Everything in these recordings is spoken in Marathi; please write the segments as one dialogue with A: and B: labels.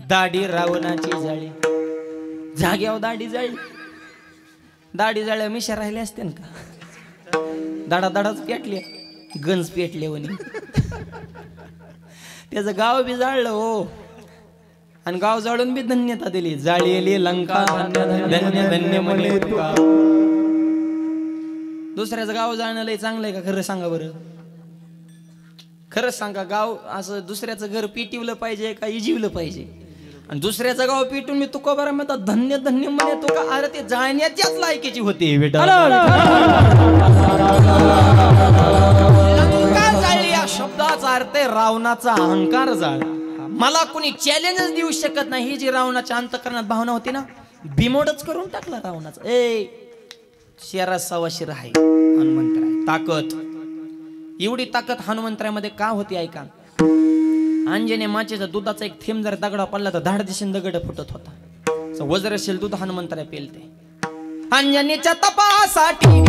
A: दाढी रावणाची जाळी, जाग्यावर दाढी जाळी, दाढी जाळ्या मिशा राहिल्या असते ना का, दाडा दाडाच पेटले, गंज पेटले म्हणे. त्याचं गाव बी जाळलं हो, आणि गाव जाळून बी धन्यता दिली. जाळलेली लंका धन्य धन्य म्हणे. दुसऱ्याचं गाव जाळणं लय चांगलंय का? खरं सांगा बरं, खरंच सांगा. गाव असं दुसऱ्याचं घर पिटिवलं पाहिजे का इजिवलं पाहिजे? आणि दुसऱ्याचं गाव पिटून मी तुका बरं म्हणतात धन्य धन्य म्हणे तो का? अरे ते जाळण्याच्याच लायकीची होती बेटा. लंका जाळली या शब्दाचा अर्थ आहे रावणाचा अहंकार जाळ. मला कोणी चॅलेंजच देऊ शकत नाही. ही जी रावणाच्या अंतःकरणात भावना होती ना, बिमोडच करून टाकला रावणाचा. शेरा सवा शिर आहे हनुमंतराय ताकद. एवढी ताकद हनुमंतरायमध्ये का होती ऐका. अंजने माचेचा दुधाचा एक थेंब जर दगडा पडला तर धाड दिशेने दगड फुटत होता. वज्र असेल दूध हनुमंतराय पेलते. अंजनेच्या तपासाठी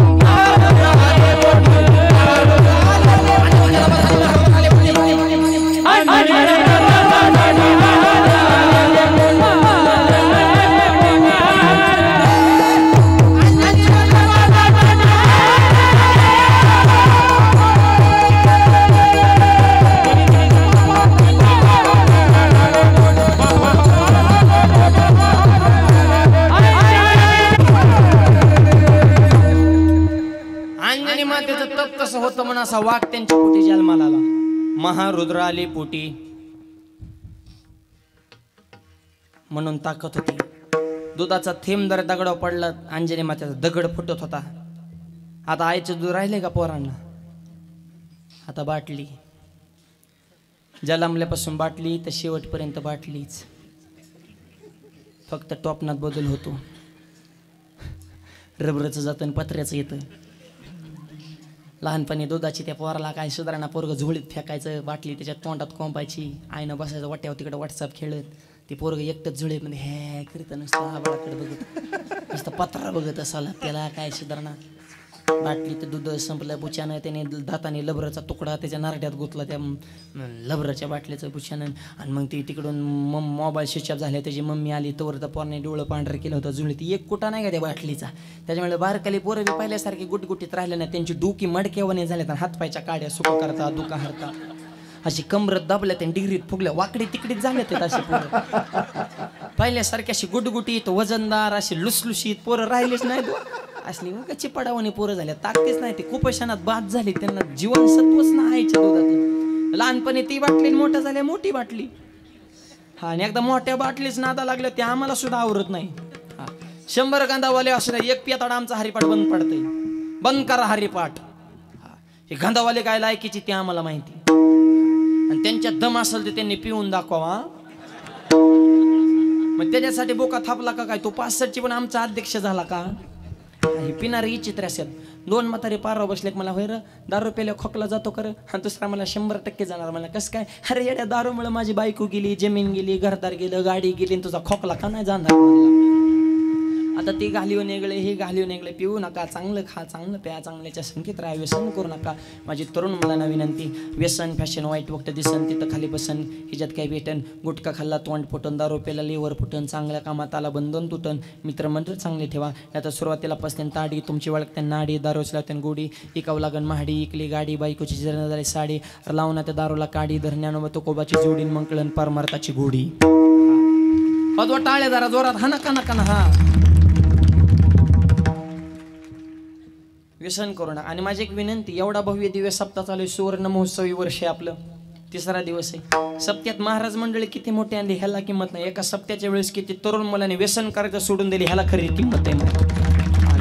A: होतं म्हणून असा वाघ त्यांच्या पोटी जन्माला आला. महारुद्र आले पोटी म्हणून ताकद होती. दुधाचा थेंब जर दगडावर पडला अंजनी मातेचा दगड फुटत होता. आता आईचे दूध राहिले का पोरांना? आता बाटली, जन्मल्यापासून बाटली तर शेवटपर्यंत बाटलीच. फक्त टॉपनात बदल होतो. रबरचं जातं पत्र्याचं येतं. लहानपणी दुधाची त्या पोराला काय सुधारणा, पोरग झोळीत फेकायचं, बाटली त्याच्या तोंडात कोंबायची, आईनं बसायचं वाट्यावर तिकडे व्हॉट्सअप खेळत. ते पोरग एकटंच झोळीमध्ये हे करत नुसतं आबाळाकडे बघत, नुसतं पत्रा बघत असाला. त्याला काय सुधारणा. बाटली तर दूध संपलं. बुच्यानं त्याने दाताने लबराचा तुकडा त्याच्या नारड्यात गुतला त्या लबराच्या बाटलीचं बुच्यानं. आणि मग ती तिकडून मोबाईल स्विच ऑफ झाला. त्याची मम्मी आली तोवर तर पोरने डोळं पांढरं केलं होतं. जुळली ती एक कुठं नाही का त्या बाटलीचा. त्याच्यामुळे बारकाली पोरं बी पाहिल्यासारखी गुटगुटीत राहिले नाही. त्यांची डोकी मडकेवणे झाल्या तर हातपायच्या काड्या सुका करता दुका हरता अशी कमरत दाबल्या त्या डिग्रीत फुगल्या वाकडी तिकडीत झाले ते असे पोरं. पहिल्यासारखी अशी गुटगुटीत वजनदार अशी लुसलुशीत पोरं राहिलेच नाही. असली मग चिपाडावणी पोरं झाल्या. ताकदीच नाही. ते कुपोषणात बाद झाली. त्यांना जीवनसत्वच नाहीच्या दुधात. लहानपणी ती बाटली मोठ्या झाल्या मोठी बाटली. हा आणि एकदा मोठ्या बाटलीच नादा लागल्या ते आम्हाला सुद्धा आवरत नाही. 100 गांधावाले असले एक पियाताडा आमचा हरिपाठ बंद पडतंय. बंद करा हरिपाठ. हे गांधावाले काय लायकीची ते आम्हाला माहिती. आणि त्यांच्यात दम असेल तर त्यांनी पिऊन दाखवा. मग त्याच्यासाठी बोका थापला का काय? तो 65ची पण आमचा अध्यक्ष झाला का? हे पिणारे विचित्र असेल. 2 म्हातारे पारावर बसले मला होय र दारू प्यायला खोकला जातो कर. आणि दुसरा मला 100% जाणार. मला कसं काय? अरे येड्या दारूमुळे माझी बायको गेली, जमीन गेली, घरदार गेलं, गाडी गेली, आणि तुझा खोकला का नाही जाणार म्हणला. आता ते घालीव निघले हे घालीव निघले. पिऊ नका, चांगलं खा, चांगलं प्या, चांगल्याच्या संकेत राहा, व्यसन करू नका. माझी तरुण मुलांना विनंती, व्यसन फॅशन वाईट वक्त दिसन तिथं खाली बसन. हिच्यात काय भेटन? गुटखा खाल्ला तोंड फुटन, दारू प्यायला लिव्हर फुटन, चांगल्या कामात आला बंधन तुटन. मित्रमंडळ चांगले ठेवा. आता सुरुवातीला पसतेन ताडी, तुमची वळखते नाडी, दारूच लावते गोडी, इकावं लागन महाडी, इकली गाडी, बायकोची जरण झाली साडी, लावून त्या दारूला काडी, धरण्यानं तो कोबाची जोडी, मंकळन परमार्थाची गोडी. पदवा टाळ्या जरा जोरात हा नका नका ना. हा व्यसन करू नका. आणि माझी एक विनंती, एवढा भव्य दिव्य सप्ताह चालू आहे. सुवर्ण महोत्सवी वर्ष आहे आपलं. 3रा दिवस आहे. सप्त्यात महाराज मंडळी किती मोठे आणली ह्याला किंमत नाही. एका सप्त्याच्या वेळेस किती तरुण मुलाने व्यसन करायचं सोडून दिली ह्याला खरी किंमत आहे.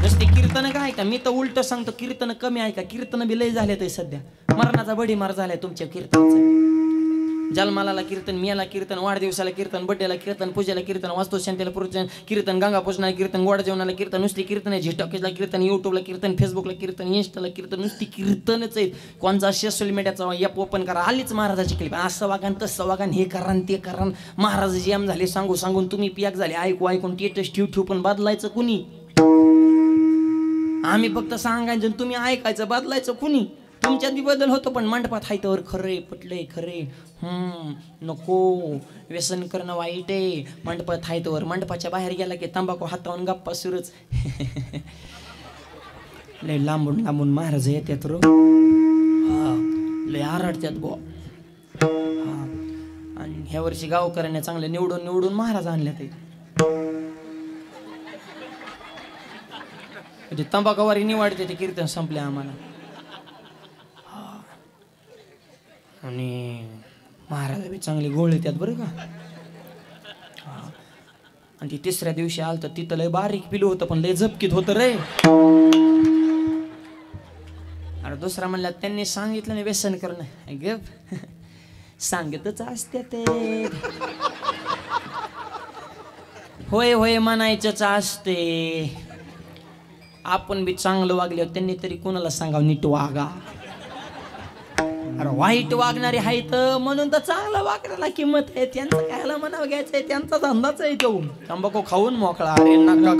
A: जसं ते कीर्तन काय ऐका, मी तर उलट सांगतो कीर्तन कमी ऐका. कीर्तन बी लय झाले ते सध्या. मरणाचा बडीमार झालाय तुमच्या कीर्तनाचा. जन्माला कीर्तन, मियाला कीर्तन, वाढदिवसाला कीर्तन, बड्डेला कीर्तन, पूजेला कीर्तन, वास्तुशांतीला कीर्तन, गंगा पूजनाला कीर्तन, गोड जेवणाला कीर्तन, नुसती कीर्तन आहे. झिटॉकीजला कीर्तन, युट्यूबला कीर्तन, फेसबुकला कीर्तन, इंस्टाला कीर्तन, नुसती कीर्तनच आहेत. कोणचा सोशल मीडियाचा ॲप ओपन करा, आलीच महाराजाची क्लिप. असं वागा तसं वागा, हे करा ते करा. महाराज जेम झाले सांगू सांगून तुम्ही पियाक झाले. ऐकू ऐकून टेटस ठेवू पण बदलायचं कुणी? आम्ही फक्त सांगायचं तुम्ही ऐकायचं, बदलायचं कुणी? तुमच्यात बी बदल होतो पण मंडपात हाय तर खरे पटले खरे नको व्यसन करणं वाईट आहे मंडपात हाय तर मंडपाच्या बाहेर गेला की तंबाखू हातावून गप्पा सुरूच लय लांबून लांबून महाराज येतात रो लय आरडतात गो आणि ह्या वर्षी गावकऱ्यांनी चांगले निवडून निवडून महाराज आणले ते तंबाखूवारी निवडते ते कीर्तन संपले आम्हाला आणि महाराज बी चांगले गोळ येतात बरं का आणि ती तिसऱ्या दिवशी आलं तर तिथं लय बारीक पिलू होतं पण लय झपकीत होतं रे अरे दुसरा म्हणला त्यांनी सांगितलं नाही व्यसन करणं गप सांगतच असते ते होय होय म्हणायचंच असते आपण बी चांगलं वागले त्यांनी तरी कोणाला सांगावं नीट वागा अरे वाईट वागणारे आहेत म्हणून तर चांगलं वागण्याला किंमत आहे त्यांचं कायला म्हणावं घ्यायचंय त्यांचा धंदाच आहे तो तंबाखू खाऊन मोकळा अरे नका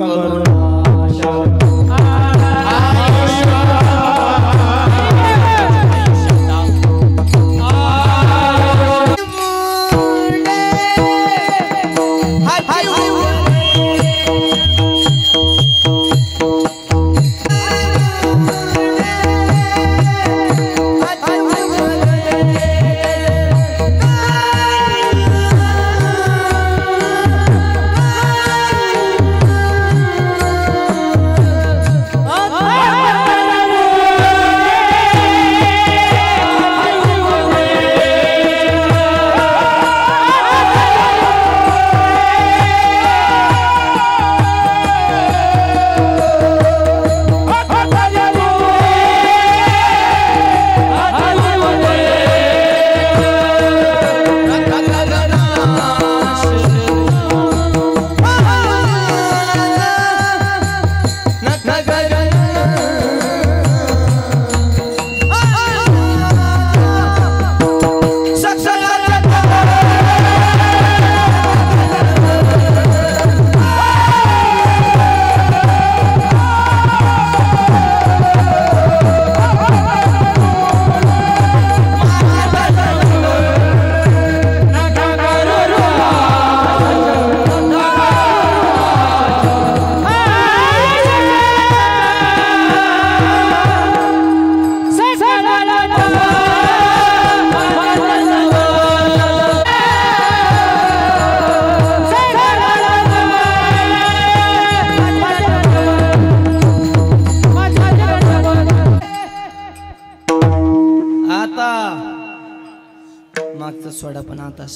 A: मागचा सोडा पण आता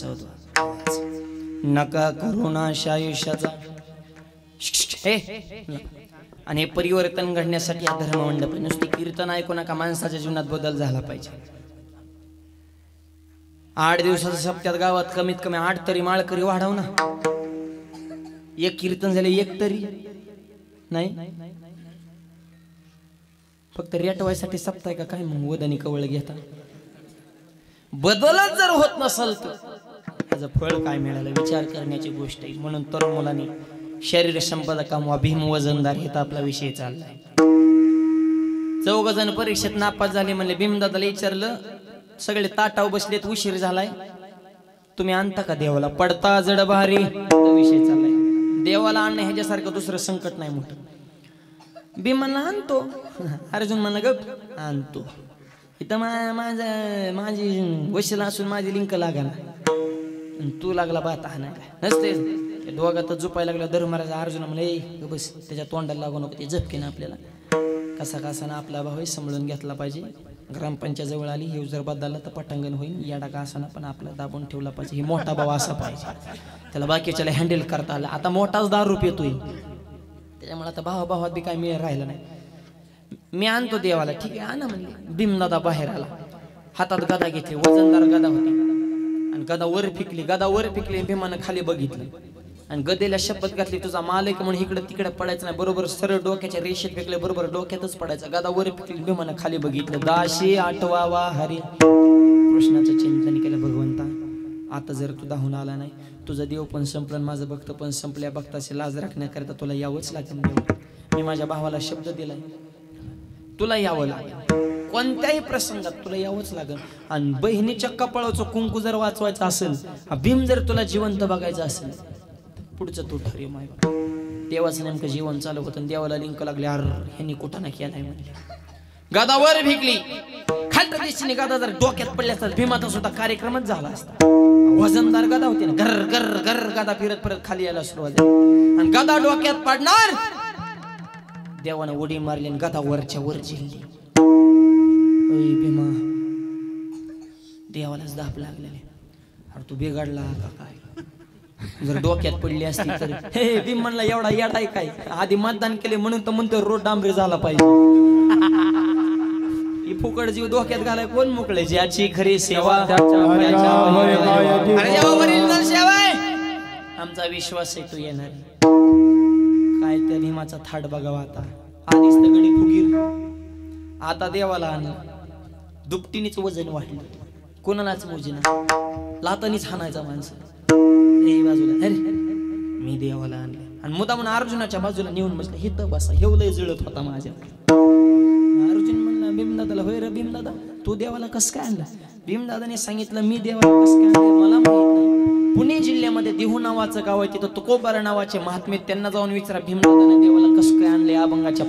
A: नका करुणाशा आयुष्याचा आणि हे परिवर्तन घडण्यासाठी हा धर्म मंडप नुसती कीर्तन ऐकू नका माणसाच्या जीवनात बदल झाला पाहिजे 8 दिवसाच्या सप्त्यात गावात कमीत कमी 8 तरी माळकरी वाढव ना एक कीर्तन झाले एक तरी नाही फक्त रेटवायसाठी सप्ताह का काय मग वदनी कवळ घेता बदलच जर होत नसल तर त्याचं फळ काय मिळालं विचार करण्याची गोष्ट आहे म्हणून तरुण मुलांनी शरीर संपदा कामवा भीम वजनदार हे तर आपला विषय चाललाय 4 जण परीक्षेत नापास झाले म्हणले भीमदादाला विचारलं सगळे ताटाव बसलेत उशीर झालाय तुम्ही आणता का देवाला पडता जड भारी विषय चाललाय देवाला आणणं ह्याच्यासारखं दुसरं संकट नाही मोठं भीम म्हणला आणतो अर्जुन म्हणला गप आणतो इथं माझी वशीला असून माझी लिंक लागायला तू लागला बात आणायला नसते दोघात झोपायला लागला धर्म महाराज अर्जुन म्हणले बस त्याच्या तोंडाला लागू नको ते झपके ना आपल्याला कसा कसा ना आपला भाऊ समजून घेतला पाहिजे ग्रामपंचायत जवळ आली हे जर बदलला तर पटांगण होईल याडा का असा ना पण आपला दाबून ठेवला पाहिजे ही मोठा भाऊ असा पाहिजे त्याला बाकीच्याला हँडल करता आला आता मोठाच दारू पितोय त्याच्यामुळे आता भावात बी काय मिळ राहिलं नाही मी आणतो देवाला ठीक आहे आणा म्हणले भीमदादा बाहेर आला हातात गदा घेतली वजनदार गदा होती आणि गदा वर फेकली भीमानं खाली बघितलं आणि गदेला शपथ घातली तुझा मालक म्हणून इकडे तिकडे पडायचं नाही बरोबर सरळ डोक्याच्या रेषेत फेकले बरोबर डोक्यातच पडायचा गदा वर फेकली भीमानं खाली बघितलं दाशी आठवावा हरी कृष्णाचं चिंतन केलं भगवंता आता जर तू धावून आला नाही तुझा देव पण संपलं माझं भक्त पण संपल्या भक्ताची लाज राखण्याकरता तुला यावंच लागेल देव मी माझ्या भावाला शब्द दिलाय तुला यावं लागेल कोणत्याही प्रसंगात तुला यावंच लागेल. आणि बहिणीच्या कपाळाचं कुंकू जर वाचवायचं असेल, भीम जर तुला जिवंत बघायचं असेल, पुढचं तू ठरव. माय देवाचं नेमकं जीवन चालू होतं, देवाला लिंक लागले, अर ह्यांनी कुठं ना केलाय म्हणले. गदावर भिकली, खालच्या दिशेने गदा जर डोक्यात पडले असतात, भीमाचा सुद्धा कार्यक्रमच झाला असता. वजनदार गदा होती ना, घर घर घर गदा फिरत परत खाली यायला सुरुवात झाली. आणि गदा डोक्यात पडणार, देवानं उडी मारली आणि गदा वरच्या वर झिलली. भीमा, देवालाच दाप लागलेले. अरे तू बिघडला का काय? जर डोक्यात पडली असती तर हे भीम म्हणला एवढा येडाय काय? आधी मतदान केले म्हणून तर म्हणतो रोड डांबरी झाला पाहिजे. ही फुकट जीव डोक्यात घालाय कोण मोकळे? ज्याची खरी सेवा सेवा आहे. आमचा विश्वास आहे तू येणार. काय त्या भीमाचा थाट बघावा आता. आधीच तर गडी फुगीर, आता देवाला आणलं. दुपटीनेच वजन वाढलं, कोणालाच मोजीना, लातानीच हाणायचा माणसं. बाजूला अरे मी देवाला आणले. आणि मुदा म्हणून अर्जुनाच्या बाजूला नेऊन बसला. हे तर बसा, हेवलंय जळत होता माझ्या. अर्जुन म्हणला भीमदादाला, होय रे भीमदादा, तू देवाला कसं काय आणला? भीमदादाने सांगितलं, मी देवाला कसं काय आणलं मला माहित नाही. पुणे जिल्ह्यामध्ये देहू नावाचं गाव आहे, तिथं तुकोबारा नावाचे महात्मे, त्यांना जाऊन विचारा भीमदादाने देवाला कसं काय आणले अभंगाच्या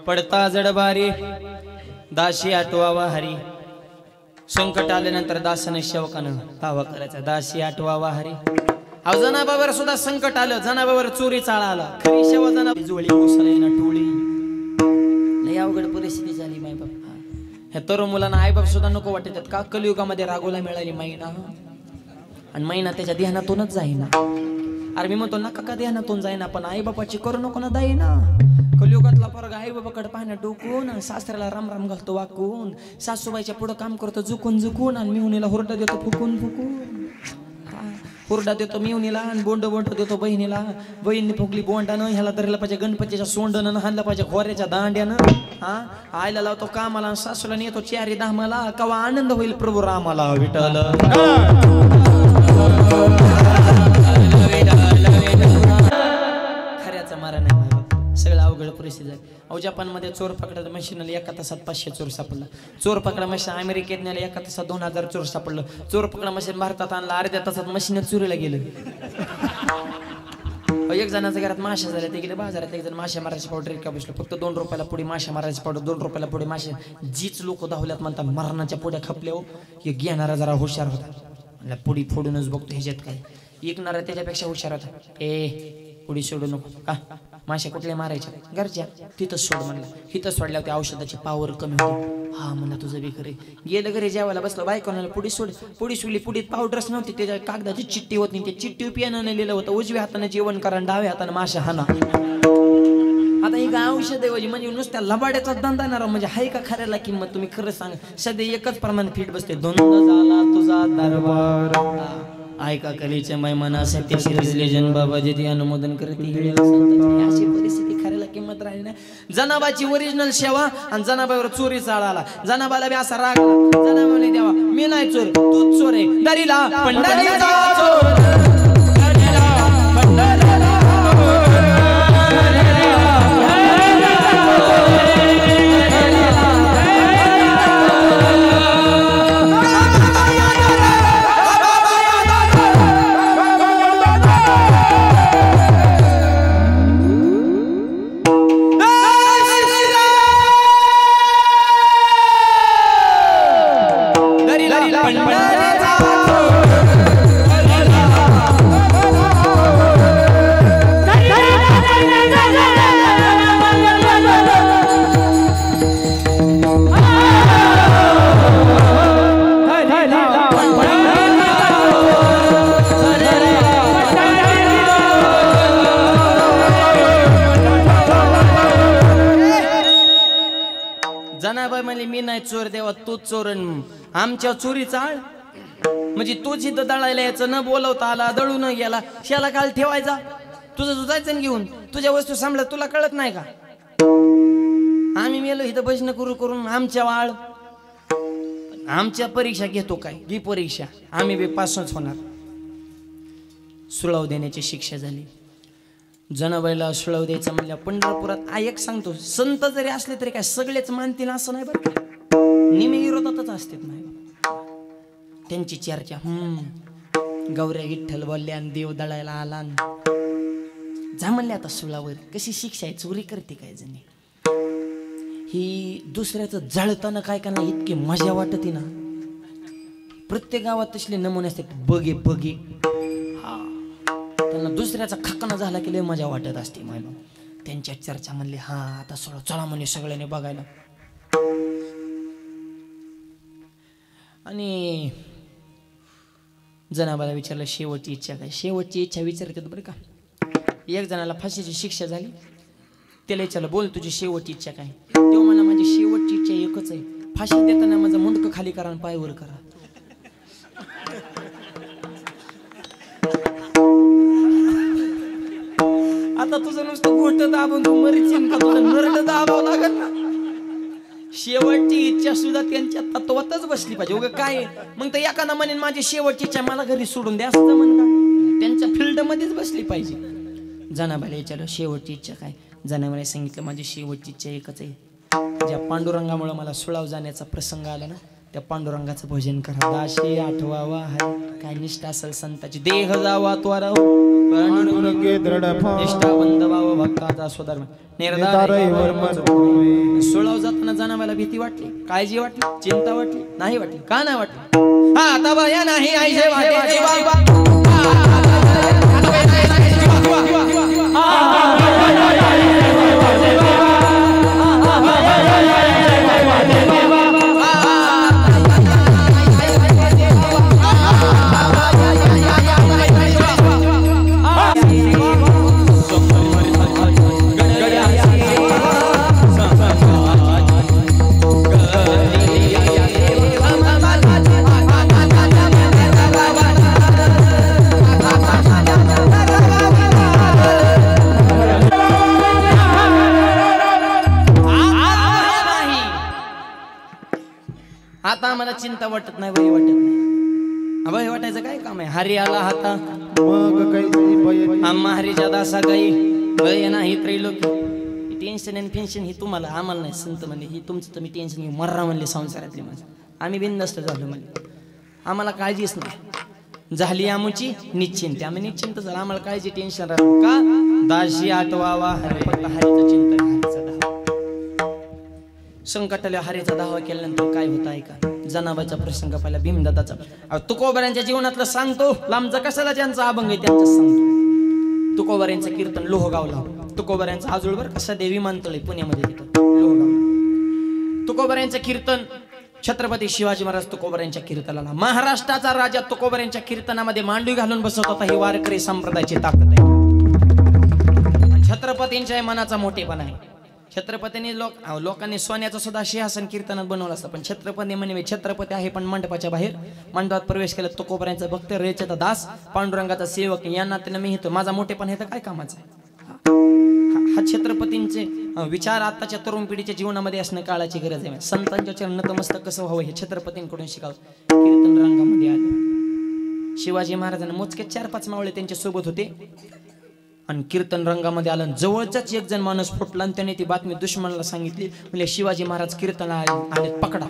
A: पडता जडबारी दाशी आठवावा हरी. संकट आल्यानंतर दासाने सेवकानं दावा करायचा, दाशी आठवावा हरी. अहो जनाबावर सुद्धा संकट आलं, जनाबावर चोरी चाळा आला, खरी सेवा जना जुळी कोसळली ना टोळी. लय अवघड परिस्थिती झाली माय बाप. ह्या तरुण मुलांना आई बाप सुद्धा नको वाटतात का? कलियुगामध्ये रागोला मिळाली महिना, आणि महिना त्याच्या ध्यानातूनच जाईना. अरे मी म्हणतो नका का ध्यानातून जाईना, पण आई बापाची करू नको ना दाईना. कलियुगातला पोरगा आई बाबाकडे पाहण्या डोकून, सासऱ्याला राम राम घालतो वाकून, सासूबाईच्या पुढं काम करतो झुकून झुकून, आणि मिहुनीला हुरडा देतो फुकून फुकून. हुरडा देतो मिहुनीला आणि बोंड बोंड देतो बहिणीला. बहिणी फुकली बोंडानं, ह्याला धरलं पाहिजे गणपतीच्या सोंडनं, हाणलं पाहिजे खोऱ्याच्या दांड्यानं. हा आईला लावतो कामाला आणि सासूला नेतो चारी धामाला. कवा आनंद होईल प्रभू रामाला विठ्ठल. खऱ्याचा मारा नाही सगळं अवघड परिस्थिती आहे. अहो जपानमध्ये चोर पकडा मशीनला एका तासात 500 चोर सापडला. चोर पकडा मशीन अमेरिकेत नेला, एका तासात 2000 चोर सापडलं. चोर पकडा मशीन भारतात आणला, अर्ध्या तासात मशीनच चोरीला गेलं. एक जणाच्या घरात माशा झाल्या, ते गेले बाजारात. एक जण माशा मारायची पावडर का बसलो, फक्त 2 रुपयाला पुढे माशा मारायची पावडर, 2 रुपयाला पुढे माशा. जीच लोक धावल्यात म्हणतात मरणाच्या पुढ्या खपल्या. हे घेणारा जरा हुशार होता, पुढी फोडूनच बघतो ह्याच्यात काय. ऐकणारा त्याच्यापेक्षा हुशार होता. पुढे सोडू नको का? माशा कुठल्या मारायच्या? घरच्या. तिथंच सोड म्हणलं. तिथं सोडल्या होत्या, औषधाची पावर कमी होती. हा म्हणला तुझं बी खरे. गेलं घरी जेवायला बसलं, बायकोनाला पुढे सोड. पुढे सोडली, पुढे पावडरच नव्हती, त्याच्या कागदाची चिठ्ठी होती. त्या चिठ्ठी पियानं लिहिलं होतं, उजव्या हाताने जेवण करा, डाव्या हाताने माशा हाना. आता ही काय औषध आहे म्हणजे नुसत्या लबाड्याचा धंदा येणार म्हणजे हाय का खऱ्याला किंमत? तुम्ही खरं सांग. सध्या एकच प्रमाण फिट बसते. धुंद झाला तुझा दरबार, ऐका कलीच्या मैमाना सत्य शिरजले जन बाबाजी ते अनुमोदन करते अशी परिस्थिती खऱ्याला किंमत राहिली नाही जनाबाची ओरिजिनल सेवा आणि जनाबावर चोरी चाळाला जनाबाला बी असा राग जनाबाने देवा मी नाही चोर तूच चोर आहे दरीला पंढरीचा चोर जनाबाई म्हणले मी नाही चोर देवा तूच चोरण आमच्या चोरी चाळ म्हणजे तूच इथं दळायला यायचं न बोलवता आला दळू न गेला शाला काल ठेवायचा तुझं जायचं घेऊन तुझ्या वस्तू सांभाळत तुला कळत नाही का आम्ही मेलो इथं भजन करू करून आमच्या वाळ आमच्या परीक्षा घेतो काय ही परीक्षा आम्ही बी पासच होणार सुळाव देण्याची शिक्षा झाली जनाबाईला सुळाव द्यायचं म्हणल्या पंढरपुरात एक सांगतो संत जरी असले तरी काय सगळेच मानतील असं नाही बरं का निमे विरोधातच असतात नाही त्यांची चर्चा गौऱ्या विठ्ठल बोलल्या आणि देव दळायला आला जा म्हणले आता सुळावर कशी शिक्षा आहे चोरी करते काय जणी ही दुसऱ्याचं जळताना काय का नाही इतकी मजा वाटते ना प्रत्येक गावात तसले नमुने असतात बगे बगे त्यांना दुसऱ्याचा खक्काना झाला की लय मजा वाटत असते मला त्यांच्या चर्चा म्हणली हा आता चला म्हणे सगळ्यांनी बघायला आणि जनाबाला विचारलं शेवटची इच्छा काय शेवटची इच्छा विचारतात बरं का एक जणाला फाशीची शिक्षा झाली त्याला विचारलं बोल तुझी शेवटची इच्छा काय तो म्हणा माझी शेवटची इच्छा एकच आहे फाशी देताना माझं मुंडकं खाली करा आणि पायवर करा आता तुझं नुसतं गोष्ट दाबून तू मरीचीन का तुझं नरड दाबावं लागल ना शेवटची इच्छा सुद्धा त्यांच्या तत्वातच बसली पाहिजे उगा काय मग तर एखादा म्हणेन माझी शेवटची इच्छा मला घरी सोडून द्या असं म्हण का त्यांच्या फील्ड मध्येच बसली पाहिजे जनाबाईला विचारलं शेवटची इच्छा काय जनाबाईला सांगितलं माझी शेवटची इच्छा एकच आहे ज्या पांडुरंगामुळे मला सुळाव जाण्याचा प्रसंग आला ना त्या पांडुरंगाचं भजन करा दाशी आठवावा आहे काय निष्ठा असेल संताची देह जावा त्वरा निष्ठा बंधवाव भक्ताचा स्वधर्म निर्धार सुळाव जाताना जनाबाईला भीती वाटली काळजी वाटली चिंता वाटली नाही वाटली का नाही वाटली हा आता बया नाही आईशे आता आम्हाला चिंता वाटत नाही भय वाटत नाही भय वाटायचं काय काम आहे हरी आला हाता मग आम्हा हरीच्या दासा गाई भय नाही त्रैलोकी टेन्शन आणि पेन्शन ही तुम्हाला आम्हाला नाही संत म्हणले ही तुमचं तुम्ही टेन्शन घेऊ मर्रा म्हणले संसारातले माझं आम्ही बिनधास्त झालो म्हणले आम्हाला काळजीच नाही झाली आमुची निश्चिंत आम्ही निश्चिंत झालं आम्हाला काळजी टेन्शन राहतो का दाशी आठवावा हरे हरीचं चिंतन हरीचा धावा संकटाला हरेचा धावा केल्यानंतर काय होतं ऐका जनाबाईचा प्रसंग पाहिला भीमदत्ताचा तुकोबाऱ्यांच्या जीवनातलं सांगतो लांबचा कशाला ज्यांचा अभंग आहे त्यांचं सांगतो तुकोबाऱ्यांचं कीर्तन लोहगावला तुकोबाऱ्यांचा आजूळवर कसा देवी मानतळे पुण्यामध्ये तिथं लोहगाव तुकोबाऱ्यांचं कीर्तन छत्रपती शिवाजी महाराज तुकोबाऱ्यांच्या कीर्तनाला महाराष्ट्राचा राजा तुकोबाऱ्यांच्या कीर्तनामध्ये मांडवी घालून बसवत होता ही वारकरी संप्रदायाची ताकद आहे छत्रपतींच्या मनाचा मोठेपणा आहे छत्रपतींनी लोकांनी सोन्याचं सुद्धा सिंहासन कीर्तनात बनवलं असतं, पण छत्रपती म्हणे छत्रपती आहे पण मंडपाच्या बाहेर. मंडपात प्रवेश केला तुकोबऱ्यांचा भक्त, रेचेचा दास, पांडुरंगाचा सेवक, या नात्याने मी इथं माझा मोठेपण हे तर काय कामाचं आहे. हा छत्रपतींचे विचार आताच्या तरुण पिढीच्या जीवनामध्ये असणं काळाची गरज आहे. संतांच्या चरण नतमस्तक कसं व्हावं हे छत्रपतींकडून शिकावं. कीर्तन रंगामध्ये आलं. शिवाजी महाराजांना मोजके 4-5 मावळे त्यांच्या सोबत होते आणि कीर्तन रंगामध्ये आलं. जवळचाच एक जण माणूस फुटला आणि त्याने ती बातमी दुश्मनाला सांगितली. म्हणजे शिवाजी महाराज कीर्तन आले, पकडा.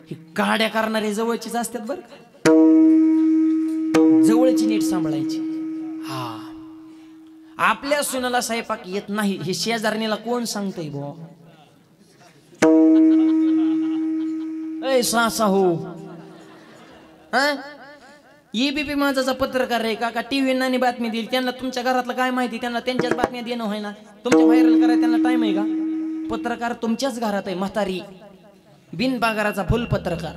A: ही गाड्या करणारे जवळचीच असतात बरं, जवळची नीट सांभाळायची. हा, आपल्या सुनाला स्वयंपाक येत नाही हे शेजारणीला कोण सांगतय बो. ए सासा हो, EBP माझाचा पत्रकार आहे का टीव्ही नानी बातमी देईल. त्यांना तुमच्या घरातलं काय माहिती, त्यांना त्यांच्याच बातम्या देणं होय ना. तुमच्या व्हायरल करायला त्यांना टाइम आहे का. पत्रकार तुमच्याच घरात आहे, म्हातारी बिनबागाराचा फुल पत्रकार.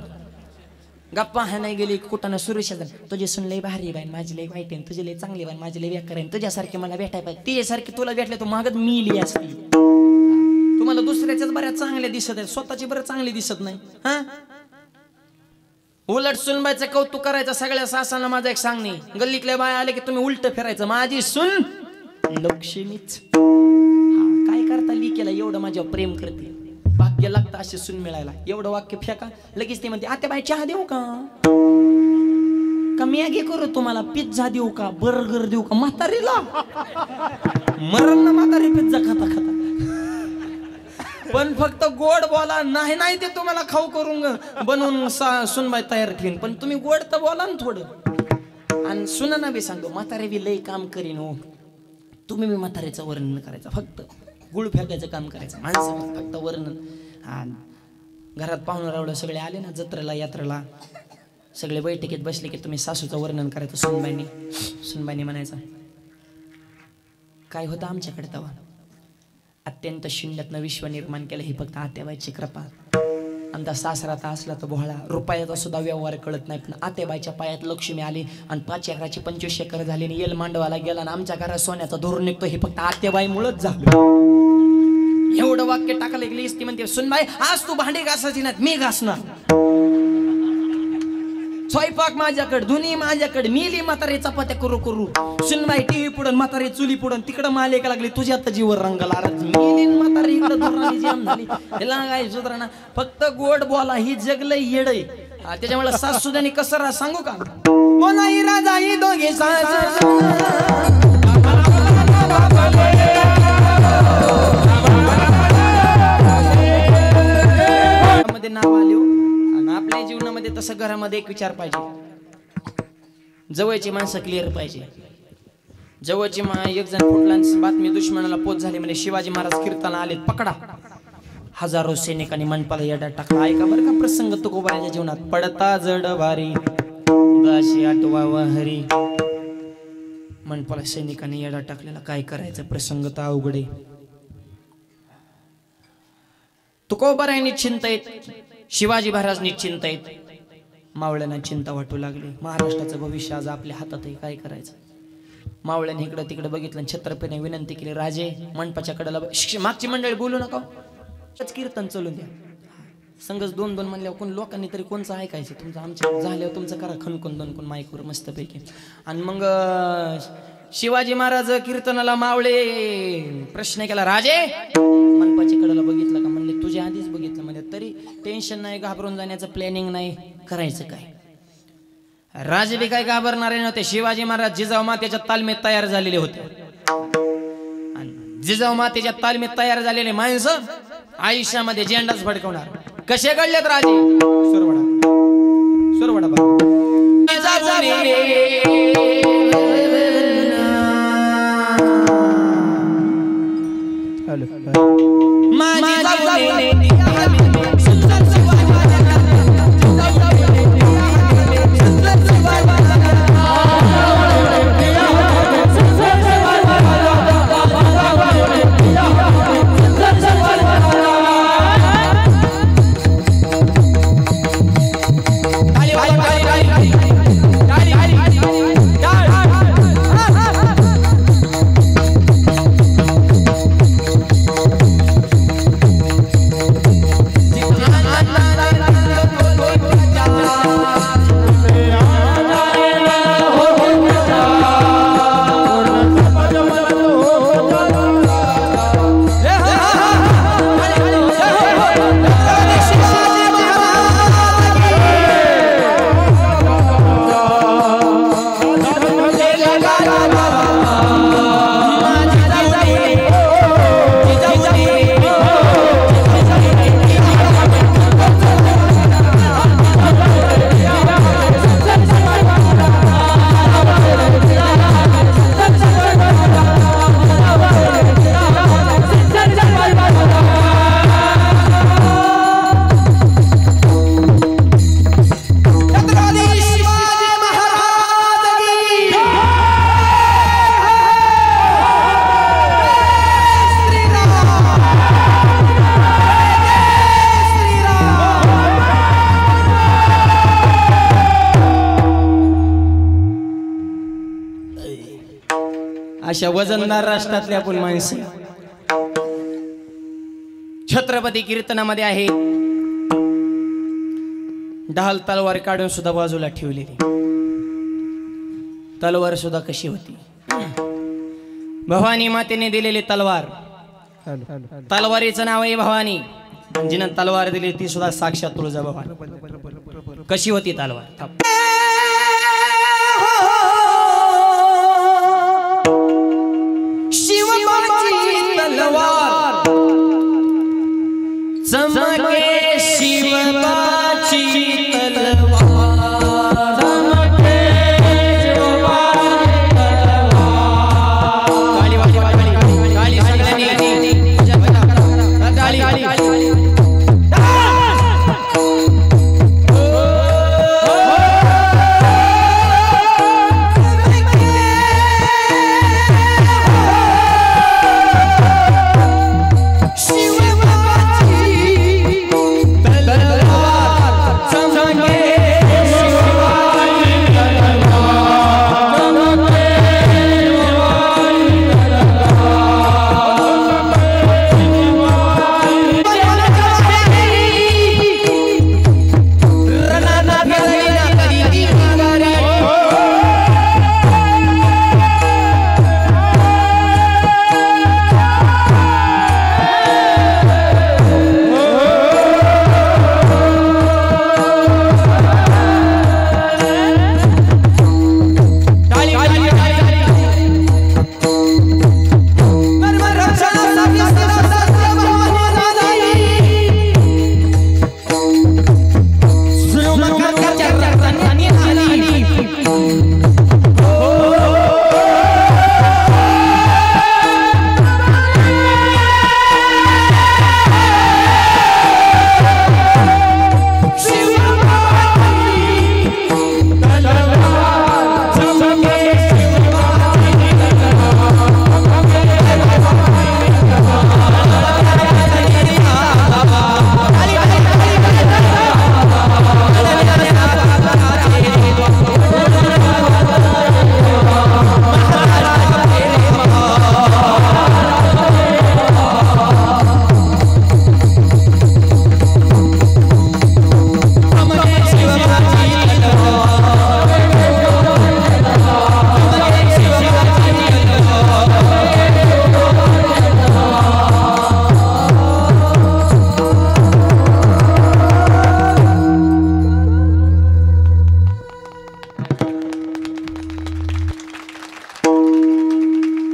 A: गप्पा हा नाही गेली कुठं सुरेशा, तुझी सुन लई भारी बाई, माझी लई वाईट आहे, तुझी लई चांगली बाई, माझी लई बेकार आहे, तुझ्यासारखी मला भेटाय पाहिजे, तिच्यासारखी तुला भेटले तू मागत मिली असती. तुम्हाला दुसऱ्याच्याच बऱ्याच चांगल्या दिसत आहे, स्वतःची बरं चांगली दिसत नाही. हा, उलट सुनबाईचं कौतुक करायचं सगळ्या सासांना. माझा एक सांगणे, गल्लीतल्या बाय आले की तुम्ही उलट फिरायचं, माझी सुन लक्ष्मीच. काय करता लिकेला एवढं माझ्यावर प्रेम करते, भाग्य लागतं अशी सुन मिळायला. एवढं वाक्य फेका लगेच ती म्हणते आत्या बाई चहा देऊ का, मॅगी करू तुम्हाला, पिझ्झा देऊ का, बर्गर देऊ का. म्हातारीला मरण ना म्हातारी पिझ्झा खाता खाता, पण फक्त गोड बोला. नाही नाही ते तुम्हाला खाऊ करून बनवून सुनबाई तयार ठेवीन, पण तुम्ही गोड तर बोला ना थोडं. आणि सुनांना बी सांगतो म्हातारे बी लई काम करीन हो, तुम्ही बी म्हातारीचं वर्णन करायचं, फक्त गुळ फेकायचं काम करायचं, माणसं फक्त वर्णन. हा, घरात पाहुणे रावळं सगळे आले ना जत्रेला यात्रेला, सगळे बैठकीत बसले की तुम्ही सासूचं वर्णन करायचं. सुनबाईनी म्हणायचं काय होतं आमच्याकडे तेव्हा, अत्यंत शून्यातनं विश्व निर्माण केलं, ही फक्त आत्याबाईची कृपा. आमचा सासरा तर असला तर बोहळा, रुपयाचा सुद्धा व्यवहार कळत नाही, पण आत्याबाईच्या पायात लक्ष्मी आली आणि 5 एकराची 25 एकर झाली आणि येल मांडवाला गेला आणि आमच्या घरात सोन्याचा धोर निघतो, हे फक्त आत्याबाईमुळेच झालं. एवढं वाक्य टाकलं गेली ती म्हणते सुनबाई आज तू भांडी घासायची नाहीत, मी घासणार. स्वयंपाक माझ्याकडे, धुनी माझ्याकडे, मिली म्हातारी चपात्या करू करू. सुनबाई टीव्ही पुढं, म्हातारी चुली पुढं, तिकडं मालिका लागली, तुझ्या आता जीवर रंगाला. मिली म्हातारी इकडं धोरणाची जाम झाली, त्याला काय सुधारणा. फक्त गोड बोला, ही जगलंय येड आहे. त्याच्यामुळे सासूदानी कसं सांगू का, कोणाही राजा ही दोघे मध्ये नाव आले आणि आपल्या जीवनामध्ये तसं घरामध्ये एक विचार पाहिजे, जवळची माणसं क्लिअर पाहिजे. जवळची एक जण फुटला बातमी दुश्मनाला पोच झाली म्हणजे शिवाजी महाराज कीर्तनाला आले, पकडा. हजारो सैनिकांनी मंडपाला येडा टाकला. ऐका बरं का प्रसंग तुकोबाराच्या जीवनात. पडता जड वारी दाशी आठवावा हरी, मंडपाला सैनिकांनी येडा टाकलेला. काय करायचं, प्रसंग तर अवघड आहे. तुकोबाराय निश्चिंत आहेत, शिवाजी महाराज निश्चिंत आहेत, मावळ्यांना चिंता वाटू लागली. महाराष्ट्राचं भविष्य आज आपल्या हातात आहे, काय करायचं. मावळ्याने इकडं तिकडे बघितलं, छत्रपतीने विनंती केली, राजे मंडपाच्या कडेला मागची मंडळी बोलू नका, कीर्तन चालून द्या. संघच 2-2 म्हणल्यावर कोण लोकांनी तरी कोणचं ऐकायचं, तुमचं आमच्या झाल्यावर तुमचं करा खणकून दोनकून माईकवर मस्तपैकी. आणि मग शिवाजी महाराज कीर्तनाला मावळे प्रश्न केला, राजे मंडपाच्या कडेला बघितलं का, म्हणले तुझ्या आधीच बघितलं. म्हणजे तरी टेन्शन नाही, घाबरून जाण्याचं प्लॅनिंग नाही, करायचं काय. राजे बी काय घाबरणारे नव्हते. शिवाजी महाराज जिजाऊ मातेच्या तालमीत तयार झालेले होते. जिजाऊ मातेच्या तालमीत तयार झालेले माणसं आयुष्यामध्ये झेंडाच फडकवणार. कसे घडलेत राजे, सुरवडा अशा वजनदार राष्ट्रातले आपण माणसं. छत्रपती कीर्तनामध्ये आहे ढाल तलवार काढून सुद्धा बाजूला ठेवलेली. तलवार सुद्धा कशी होती? भवानी मातेने दिलेली तलवार. तलवारीचं नाव आहे भवानी. जिनं तलवार दिली ती सुद्धा साक्षात तुळजाभवानी. कशी होती तलवार? शिवबाची तलवार चमके, शिवबाची तलवार चमके, शिवबाची तलवार. गाली वाली वाली गाली सगळ्यांनी गाली गाली.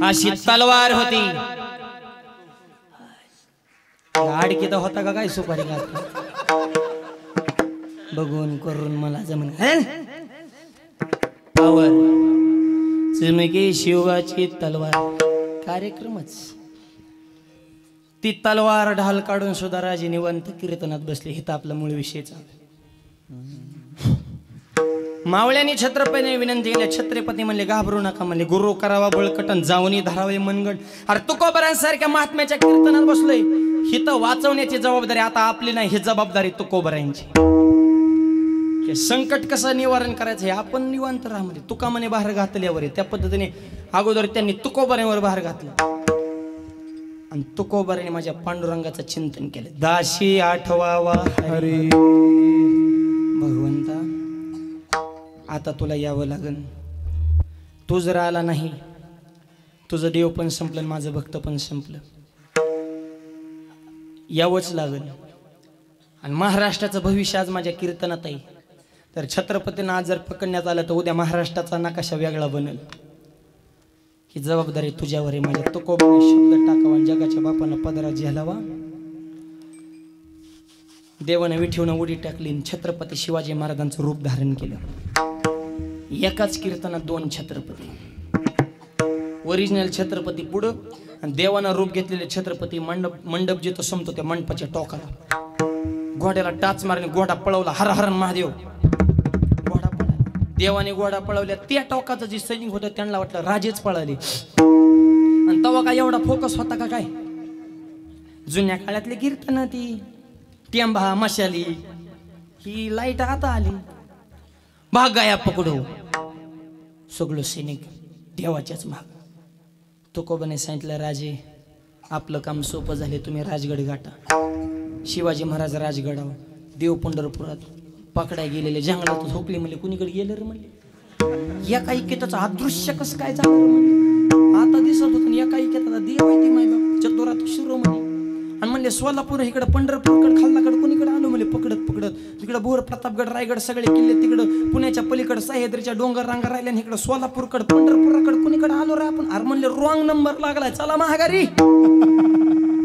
A: अशी तलवार होती. लाडकी तर होता का काय सुपारी बघून करून मला जमन. पावर चमके शिवाची तलवार कार्यक्रमच. ती तलवार ढाल काढून सुद्धा राजे निवंत कीर्तनात बसले. हे तर आपला मूळ विषयचा. मावळ्यांनी छत्रपतीने विनंती केली. छत्रपती म्हणले घाबरू नका म्हणले. गुरु करावा बळकटन जाऊनी धरावे मनगड. अरे तुकोबरांसारख्या महात्म्याच्या कीर्तनात बसलोय. ही तर वाचवण्याची जबाबदारी आता आपली नाही. ही जबाबदारी तुकोबरांची. हे संकट कसं निवारण करायचं हे आपण निवांत राहा म्हणजे. तुका म्हणे बाहेर घातल्यावर त्या पद्धतीने अगोदर त्यांनी तुकोबरांवर बाहेर घातलं. आणि तुकोबराने माझ्या पांडुरंगाचं चिंतन केलं. दाशी आठवावा हरी. भगवंता आता तुला यावं लागन. तू जर आला नाही तुझं देव पण संपलं, माझं भक्त पण संपलं. यावंच लागन. आणि महाराष्ट्राचं भविष्य आज माझ्या कीर्तनात आहे. तर छत्रपतींना आज जर पकडण्यात आलं तर उद्या महाराष्ट्राचा नकाशा वेगळा बनेल. ही जबाबदारी तुझ्यावर आहे. माझ्या तुकोबाने शब्द टाकावा. जगाच्या बापानं पदरा झेलावा. देवाने विठीवनं उडी टाकली. छत्रपती शिवाजी महाराजांचं रूप धारण केलं. एकाच कीर्तनात दोन छत्रपती. ओरिजिनल छत्रपती पुढं आणि देवानं रूप घेतलेले छत्रपती. मंडप जिथं संपतो त्या मंडपाच्या टोकाला घोड्याला टाच मारणे. घोडा पळवला. हर हर महादेव. घोडा पळाला. देवाने घोडा पळवल्या. त्या टोकाचं जे सैनिक होतं त्यांना वाटलं राजेच पळाले. आणि तेव्हा काय एवढा फोकस होता का काय? जुन्या काळातली कीर्तन ती टेंबा मशाली ही लाईट आता आली. भाग गाया पकडू. सगळं सैनिक देवाच्याच माग. तुकोबाने सांगितलं, राजे आपलं काम सोपं झाले, तुम्ही राजगड गाठा. शिवाजी महाराज राजगडावर, देव पंढरपुरात पकडाय गेलेले जंगलात झोपले म्हणले, कुणीकडे गेले रे म्हणले. एका इकेताचं अदृश्य कसं काय झालं म्हणले. आता दिसत होतं एका इकेताचा देव आहे ती माहिती चतुरात शिरो म्हणे. आणि म्हणले सोलापूर इकडे पंढरपूरकडे खालनाकडे कोणीकडे आलो म्हणले पकडत पकडत. तिकडे भोर प्रतापगड रायगड सगळे किल्ले तिकडं पुण्याच्या पलीकडे सह्याद्रीच्या डोंगर रांगा राहिल्या. इकडे सोलापूरकडे पंढरपुराकडे कोणीकडे आलो रे आपण. अरे म्हणले रॉंग नंबर लागलाय, चला महागारी.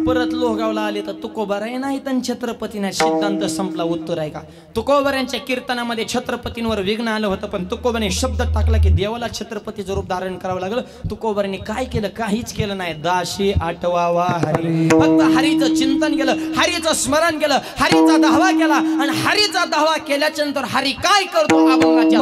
A: परत लोहगावला आले तर तुकोबाराय नाही तर छत्रपतीने सिद्धांत संपला. उत्तर आहे का? तुकोबारांच्या कीर्तनामध्ये छत्रपतींवर विघ्न आलं होतं, पण तुकोबाने शब्द टाकला की देवाला छत्रपतीचं रूप धारण करावं लागलं. तुकोबारांनी काय केलं? काहीच केलं नाही. 1008वा हरी, फक्त हरीचं चिंतन केलं, हरीचं स्मरण केलं, हरीचा दावा केला. आणि हरीचा दावा केल्याच्या नंतर हरी काय करतो? अभंगाच्या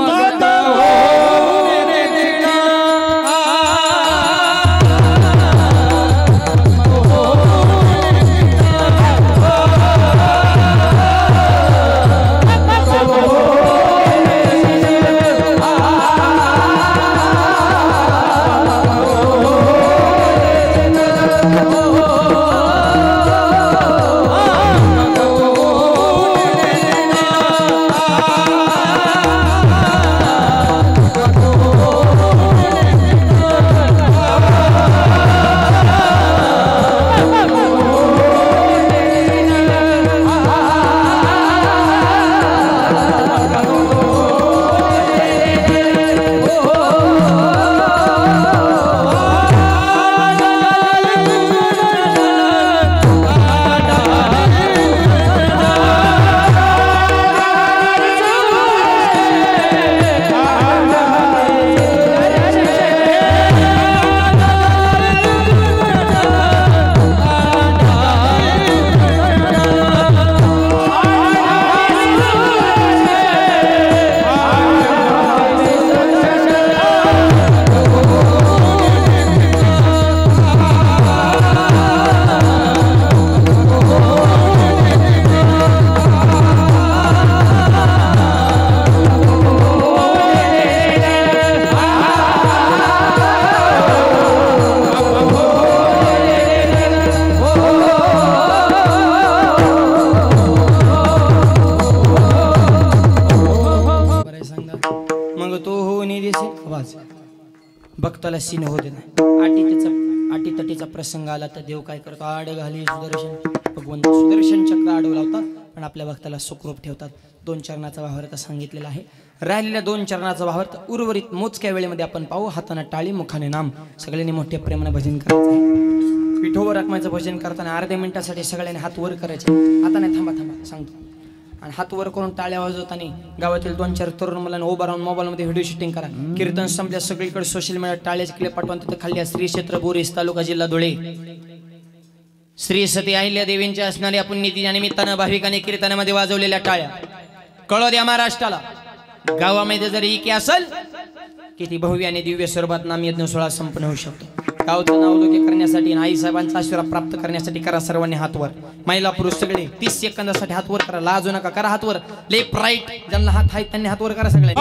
A: भक्ताला सीन होते नाही. अटीतटीचा प्रसंग आला तर देव काय करतो? आड घाली सुदर्शन, भगवंत सुदर्शन चक्र आडवला होता, पण आपल्या भक्ताला सुखरूप ठेवतात. 2 चरणाचा भावार्थ सांगितलेला आहे. राहिलेल्या 2 चरणाचा भावार्थ उर्वरित मोजक्या वेळेमध्ये आपण पाहू. हाताने टाळी, मुखाने नाम. सगळ्यांनी मोठ्या प्रेमाने भजन करायचं आहे. विठोबा रखमाचं भजन करताना अर्ध्या मिनिटासाठी सगळ्यांनी हात वर करायचे. आता नाही, थांबा थांबा सांगतो. आणि हात वर करून टाळ्या वाजवताना गावातील 2-4 तरुण मुलांना उभा राहून मोबाईलमध्ये व्हिडिओ शूटिंग करा. कीर्तन संपल्या सगळीकडे सोशल मीडिया टाळ्याचे क्लिप पाठवून तिथे खाली श्री क्षेत्र बोरीस तालुका जिल्हा धुळे श्री सती अहिल्या देवींच्या असणाऱ्या पुण्यतिथीच्या निमित्तानं भाविकांनी कीर्तनामध्ये वाजवलेल्या टाळ्या कळो द्या महाराष्ट्राला. गावामध्ये जर इके असेल की ती भव्य आणि दिव्य स्वरूपात नामयज्ञ सोहळा संपन्न होऊ शकतो. गावचं नावलौकिक करण्यासाठी आई साहेबांचा आशीर्वाद प्राप्त करण्यासाठी करा सर्वांनी हात वर. महिला पुरुष सगळे 30 सेकंदासाठी हात वर करा. लाजू नका, करा हात वर. लेफ्ट राईट ज्यांना हात आहेत त्यांनी हात वर करा सगळे.